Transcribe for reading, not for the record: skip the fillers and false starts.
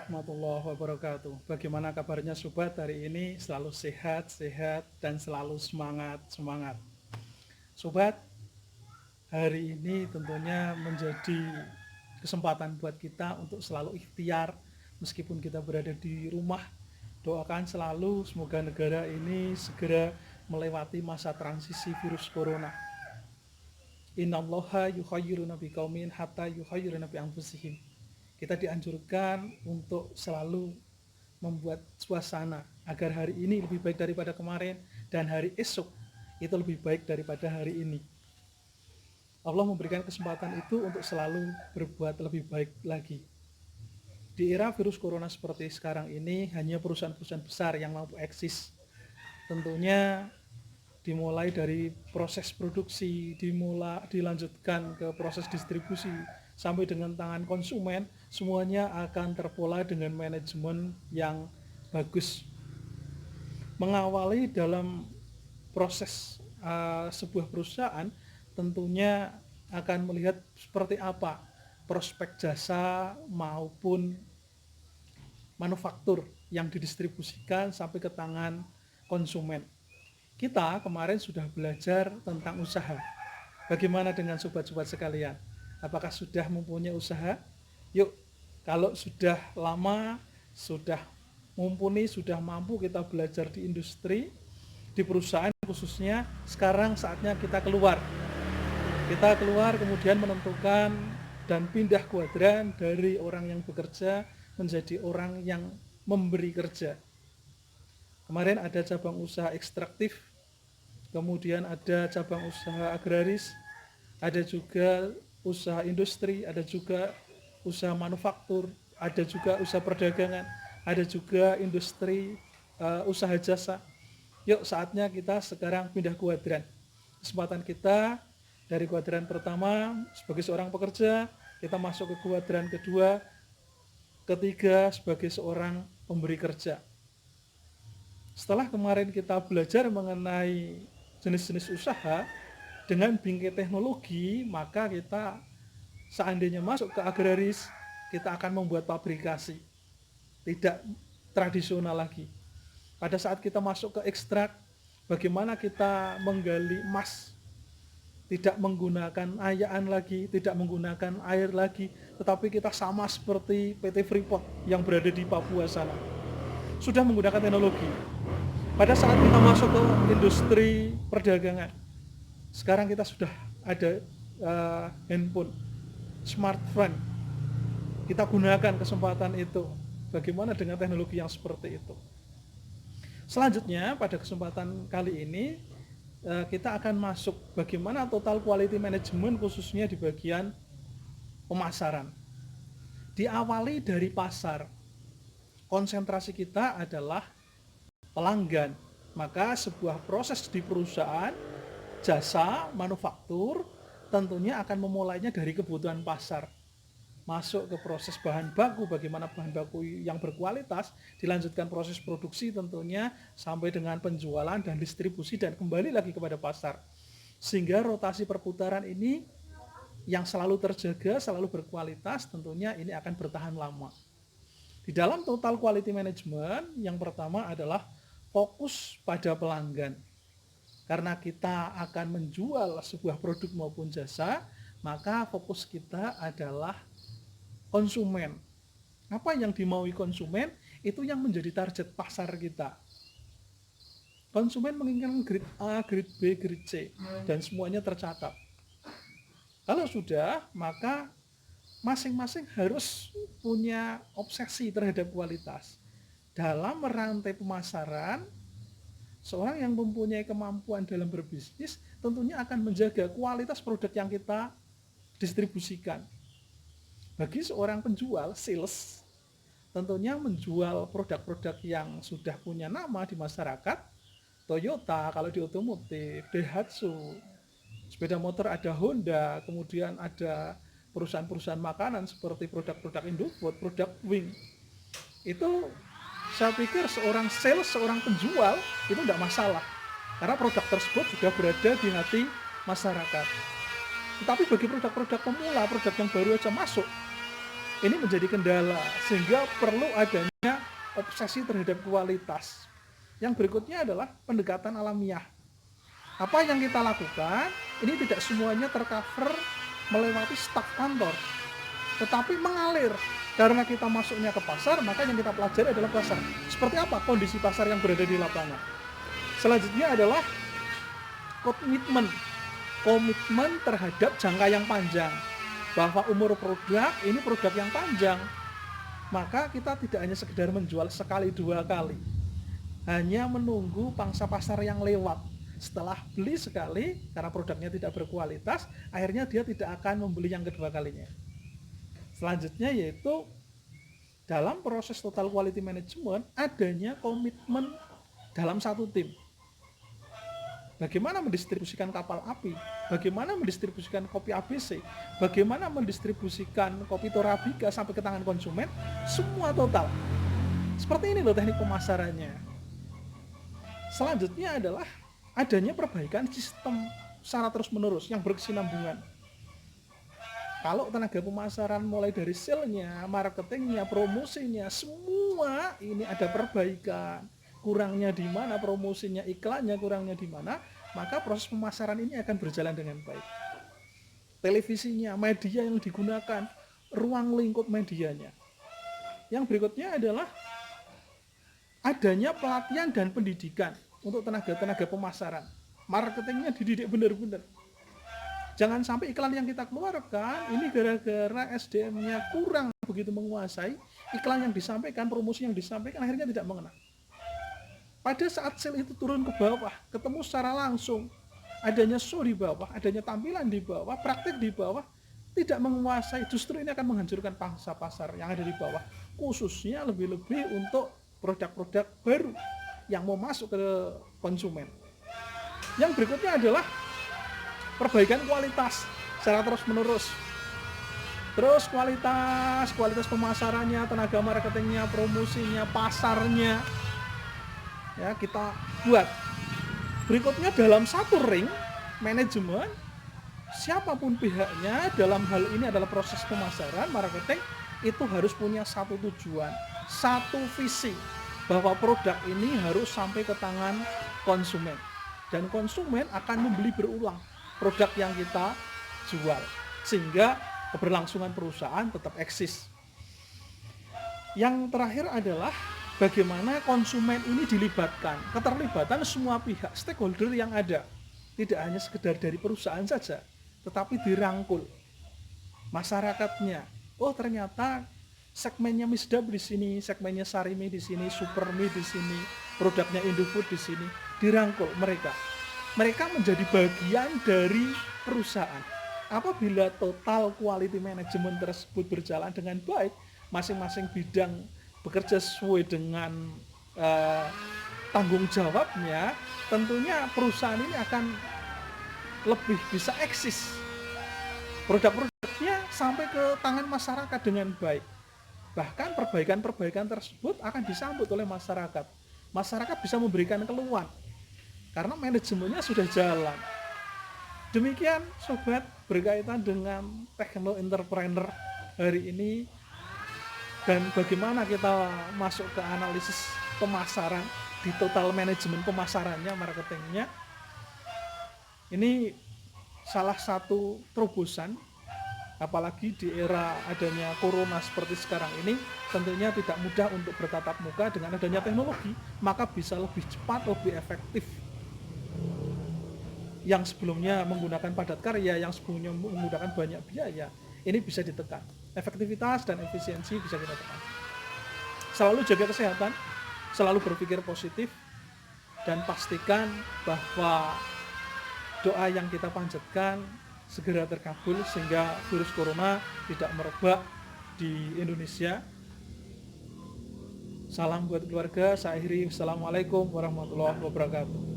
warahmatullahi wabarakatuh. Bagaimana kabarnya sobat hari ini? Selalu sehat dan selalu semangat. Sobat, hari ini tentunya menjadi kesempatan buat kita untuk selalu ikhtiar meskipun kita berada di rumah. Doakan selalu semoga negara ini segera melewati masa transisi virus corona. Innallaha yukhayyiruna biqaumin hatta yukhayyiruna bi anfusihim. Kita dianjurkan untuk selalu membuat suasana agar hari ini lebih baik daripada kemarin dan hari esok itu lebih baik daripada hari ini. Allah memberikan kesempatan itu untuk selalu berbuat lebih baik lagi. Di era virus corona seperti sekarang ini hanya perusahaan-perusahaan besar yang mampu eksis. Tentunya dimulai dari proses produksi, dilanjutkan ke proses distribusi, sampai dengan tangan konsumen, semuanya akan terpola dengan manajemen yang bagus. Mengawali dalam proses sebuah perusahaan, tentunya akan melihat seperti apa prospek jasa maupun manufaktur yang didistribusikan sampai ke tangan konsumen. Kita kemarin sudah belajar tentang usaha. Bagaimana dengan sobat-sobat sekalian? Apakah sudah mempunyai usaha? Yuk, kalau sudah lama, sudah mumpuni, sudah mampu kita belajar di industri, di perusahaan khususnya, sekarang saatnya kita keluar. Kita keluar kemudian menentukan dan pindah kuadran dari orang yang bekerja menjadi orang yang memberi kerja. Kemarin ada cabang usaha ekstraktif, kemudian ada cabang usaha agraris, ada juga usaha industri, ada juga usaha manufaktur, ada juga usaha perdagangan, ada juga industri usaha jasa. Yuk saatnya kita sekarang pindah kuadran. Kesempatan kita dari kuadran pertama sebagai seorang pekerja, kita masuk ke kuadran kedua, ketiga sebagai seorang pemberi kerja. Setelah kemarin kita belajar mengenai jenis-jenis usaha dengan bingkai teknologi, maka kita seandainya masuk ke agraris, kita akan membuat pabrikasi, tidak tradisional lagi. Pada saat kita masuk ke ekstrak, bagaimana kita menggali emas, tidak menggunakan ayaan lagi, tidak menggunakan air lagi, tetapi kita sama seperti PT Freeport yang berada di Papua sana, sudah menggunakan teknologi. Pada saat kita masuk ke industri perdagangan, sekarang kita sudah ada handphone, smartphone. Kita gunakan kesempatan itu. Bagaimana dengan teknologi yang seperti itu? Selanjutnya pada kesempatan kali ini kita akan masuk bagaimana total quality management khususnya di bagian pemasaran. Diawali dari pasar. Konsentrasi kita adalah pelanggan. Maka sebuah proses di perusahaan jasa manufaktur tentunya akan memulainya dari kebutuhan pasar. Masuk ke proses bahan baku, bagaimana bahan baku yang berkualitas, dilanjutkan proses produksi tentunya sampai dengan penjualan dan distribusi dan kembali lagi kepada pasar. Sehingga rotasi perputaran ini yang selalu terjaga, selalu berkualitas, tentunya ini akan bertahan lama. Di dalam total quality management, yang pertama adalah fokus pada pelanggan. Karena kita akan menjual sebuah produk maupun jasa, maka fokus kita adalah konsumen. Apa yang dimaui konsumen, itu yang menjadi target pasar kita. Konsumen menginginkan grade A, grade B, grade C, dan semuanya tercatat. Kalau sudah, maka masing-masing harus punya obsesi terhadap kualitas. Dalam merantai pemasaran, seorang yang mempunyai kemampuan dalam berbisnis tentunya akan menjaga kualitas produk yang kita distribusikan. Bagi seorang penjual, sales, tentunya menjual produk-produk yang sudah punya nama di masyarakat. Toyota kalau di otomotif, Daihatsu, sepeda motor ada Honda, kemudian ada perusahaan-perusahaan makanan seperti produk-produk Indofood, produk Wing. Itu saya pikir seorang sales, seorang penjual itu tidak masalah, karena produk tersebut sudah berada di hati masyarakat. Tetapi bagi produk-produk pemula, produk yang baru aja masuk, Ini menjadi kendala sehingga perlu adanya obsesi terhadap kualitas. Yang berikutnya adalah pendekatan alamiah. Apa yang kita lakukan ini tidak semuanya tercover melewati staf kantor, tetapi mengalir. Karena kita masuknya ke pasar, maka yang kita pelajari adalah pasar. Seperti apa kondisi pasar yang berada di lapangan. Selanjutnya adalah komitmen terhadap jangka yang panjang, bahwa umur produk ini produk yang panjang, maka kita tidak hanya sekedar menjual sekali dua kali, hanya menunggu pangsa pasar yang lewat. Setelah beli sekali karena produknya tidak berkualitas, akhirnya dia tidak akan membeli yang kedua kalinya. Selanjutnya yaitu dalam proses total quality management adanya komitmen dalam satu tim. Bagaimana mendistribusikan kapal api, bagaimana mendistribusikan kopi ABC, bagaimana mendistribusikan kopi Torabika sampai ke tangan konsumen, semua total. Seperti ini loh teknik pemasarannya. Selanjutnya adalah adanya perbaikan sistem secara terus-menerus yang berkesinambungan. Kalau tenaga pemasaran mulai dari sale-nya, marketingnya, promosinya, semua ini ada perbaikan. Kurangnya di mana promosinya, iklannya kurangnya di mana, maka proses pemasaran ini akan berjalan dengan baik. Televisinya, media yang digunakan, ruang lingkup medianya. Yang berikutnya adalah adanya pelatihan dan pendidikan untuk tenaga-tenaga pemasaran. Marketingnya dididik benar-benar. Jangan sampai iklan yang kita keluarkan ini gara-gara SDM-nya kurang begitu menguasai, iklan yang disampaikan, promosi yang disampaikan akhirnya tidak mengena. Pada saat sale itu turun ke bawah, ketemu secara langsung, adanya show di bawah, adanya tampilan di bawah, praktik di bawah, tidak menguasai, justru ini akan menghancurkan pangsa pasar yang ada di bawah, khususnya lebih-lebih untuk produk-produk baru yang mau masuk ke konsumen. Yang berikutnya adalah perbaikan kualitas secara terus-menerus. Terus kualitas pemasarannya, tenaga marketingnya, promosinya, pasarnya, ya kita buat. Berikutnya dalam satu ring manajemen, siapapun pihaknya dalam hal ini adalah proses pemasaran, marketing, itu harus punya satu tujuan, satu visi, bahwa produk ini harus sampai ke tangan konsumen. Dan konsumen akan membeli berulang produk yang kita jual, sehingga keberlangsungan perusahaan tetap eksis. Yang terakhir adalah bagaimana konsumen ini dilibatkan, keterlibatan semua pihak, stakeholder yang ada, tidak hanya sekedar dari perusahaan saja, tetapi dirangkul masyarakatnya. Oh ternyata segmennya Misdab di sini, segmennya Sarimi di sini, Supermi di sini, produknya Indofood di sini, dirangkul mereka. Mereka menjadi bagian dari perusahaan. Apabila total quality management tersebut berjalan dengan baik, masing-masing bidang bekerja sesuai dengan tanggung jawabnya, tentunya perusahaan ini akan lebih bisa eksis. Produk-produknya sampai ke tangan masyarakat dengan baik. Bahkan perbaikan-perbaikan tersebut akan disambut oleh masyarakat. Masyarakat bisa memberikan keluhan karena manajemennya sudah jalan. Demikian sobat, berkaitan dengan techno entrepreneur hari ini dan bagaimana kita masuk ke analisis pemasaran di total manajemen pemasarannya, marketingnya. Ini salah satu terobosan, apalagi di era adanya corona seperti sekarang ini, tentunya tidak mudah untuk bertatap muka. Dengan adanya teknologi, maka bisa lebih cepat, lebih efektif. Yang sebelumnya menggunakan padat karya, yang sebelumnya menggunakan banyak biaya, ini bisa ditekan. Efektivitas dan efisiensi bisa kita tekan. Selalu jaga kesehatan, selalu berpikir positif, dan pastikan bahwa doa yang kita panjatkan segera terkabul sehingga virus corona tidak merebak di Indonesia. Salam buat keluarga, saya akhiri. Wassalamualaikum warahmatullahi wabarakatuh.